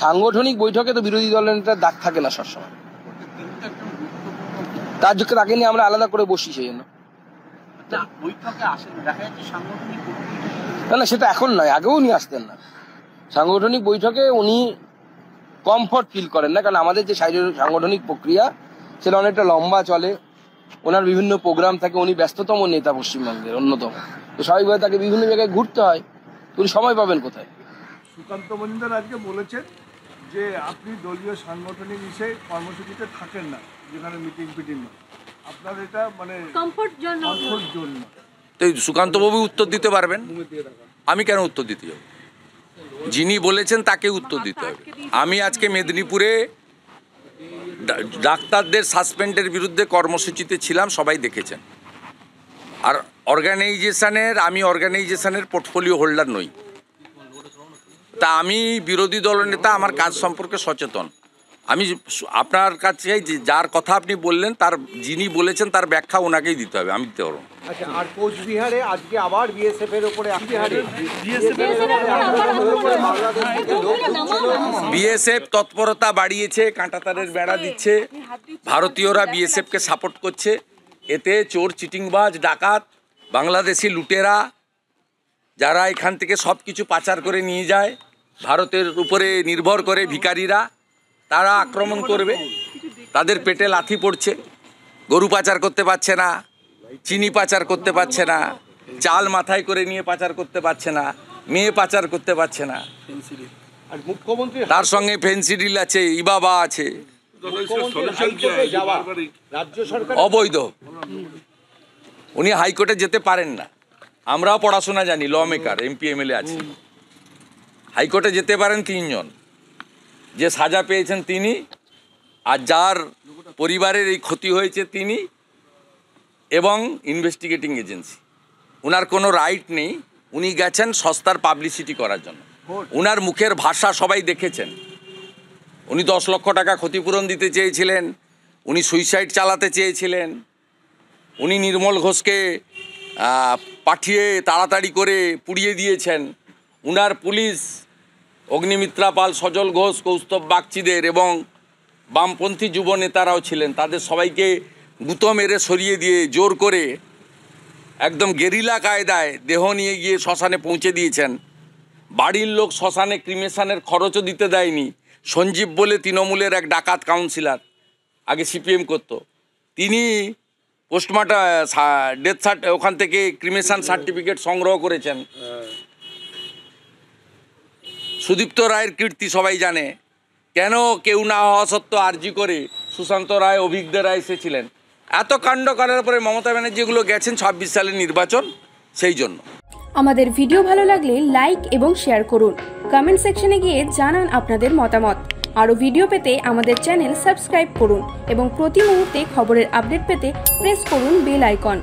সাংগঠনিক বৈঠকে তো বিরোধী দলের নেতার ডাক থাকে না সবসময়, তার জন্য তাকে নিয়ে আমরা আলাদা করে বসি। সেই জন্য না, সেটা এখন নয়, আগেও নিয়ে আসতেন না। সাংগঠনিক বৈঠকে উনি কমফর্ট ফিল করেন না, কারণ আমাদের যে সাংগঠনিক প্রক্রিয়া সেটা অনেকটা লম্বা চলে, ওনার বিভিন্ন প্রোগ্রাম থাকে, উনি ব্যস্ততম নেতা পশ্চিমবঙ্গের অন্যতম, তো স্বাভাবিকভাবে তাকে বিভিন্ন জায়গায় ঘুরতে হয়, উনি সময় পাবেন কোথায়? সুকান্ত মজুমদার আজকে বলেছেন যে আপনি দলীয় সাংগঠনিক হিসেবে কর্মসূচিতে থাকেন না, যেখানে মিটিং না, আপনার এটা মানে কমফর্ট জোন। তো সুকান্ত বাবু উত্তর দিতে পারবেন, আমি কেন উত্তর দিতে যাব? যিনি বলেছেন তাকে উত্তর দিতে হবে। আমি আজকে মেদিনীপুরে ডাক্তারদের সাসপেন্ডের বিরুদ্ধে কর্মসূচিতে ছিলাম, সবাই দেখেছেন। আর আমি অর্গানাইজেশনের পোর্টফোলিও হোল্ডার নই, তা আমি বিরোধী দলনেতা, আমার কাজ সম্পর্কে সচেতন। আমি আপনার কাছে যার কথা আপনি বললেন, তার যিনি বলেছেন তার ব্যাখ্যা ওনাকেই দিতে হবে, আমি দিতে পারবো। আচ্ছা, আর কোচবিহারে আজকে আবার বিএসএফ এর উপরে বিএসএফ তৎপরতা বাড়িয়েছে, কাঁটাতারের বেড়া দিচ্ছে, ভারতীয়রা বিএসএফকে সাপোর্ট করছে। এতে চোর, চিটিংবাজ, ডাকাত, বাংলাদেশি লুটেরা যারা এখান থেকে সব কিছু পাচার করে নিয়ে যায়, ভারতের উপরে নির্ভর করে ভিখারিরা, তারা আক্রমণ করবে। তাদের পেটে লাথি পড়ছে, গরু পাচার করতে পারছে না, চিনি পাচার করতে পারছে না, চাল মাথায় করে নিয়ে পাচার করতে পারছে না, মেয়ে পাচার করতে পারছে না। আর মুখ্যমন্ত্রী তার সঙ্গে ফেন্সিডিল আছে, ইবাবা আছে, রাজ্য সরকার অবৈধ। উনি হাইকোর্টে যেতে পারেন না, আমরাও পড়াশোনা জানি, ল মেকার, এমপি এমএলএ আছে। হাইকোর্টে যেতে পারেন 3 জন, যে সাজা পেয়েছেন তিনি, আর যার পরিবারের এই ক্ষতি হয়েছে তিনি, এবং ইনভেস্টিগেটিং এজেন্সি। উনার কোনো রাইট নেই, উনি গেছেন সস্তার পাবলিসিটি করার জন্য। উনার মুখের ভাষা সবাই দেখেছেন। উনি 10 লক্ষ টাকা ক্ষতিপূরণ দিতে চেয়েছিলেন, উনি সুইসাইড চালাতে চেয়েছিলেন, উনি নির্মল ঘোষকে পাঠিয়ে তাড়াতাড়ি করে পুড়িয়ে দিয়েছেন। উনার পুলিশ অগ্নিমিত্রা পাল, সজল ঘোষ, কৌস্তব বাগচিদের এবং বামপন্থী যুব নেতারাও ছিলেন, তাদের সবাইকে গুঁতো মেরে সরিয়ে দিয়ে জোর করে একদম গেরিলা কায়দায় দেহ নিয়ে গিয়ে শ্মশানে পৌঁছে দিয়েছেন। বাড়ির লোক শ্মশানে ক্রিমেশনের খরচও দিতে দেয়নি। সঞ্জীব বলে তৃণমূলের এক ডাকাত কাউন্সিলর, আগে সিপিএম করত, তিনি পোস্টমর্টম ডেথ ওখান থেকে ক্রিমেশন সার্টিফিকেট সংগ্রহ করেছেন। সুদীপ্ত রায়ের কীর্তি সবাই জানে, কেন কেউ না হওয়া সত্ত্বেও আর্জি করে সুশান্ত রায়, অভিজ্ঞ রায় এসেছিলেন। এত কাণ্ড করার পরে মমতা ব্যানার্জি যেগুলো গেছেন 26 সালের নির্বাচন, সেই জন্য। আমাদের ভিডিও ভালো লাগলে লাইক এবং শেয়ার করুন, কমেন্ট সেকশনে গিয়ে জানান আপনাদের মতামত। আরও ভিডিও পেতে আমাদের চ্যানেল সাবস্ক্রাইব করুন এবং প্রতি মুহূর্তে খবরের আপডেট পেতে প্রেস করুন বেল আইকন।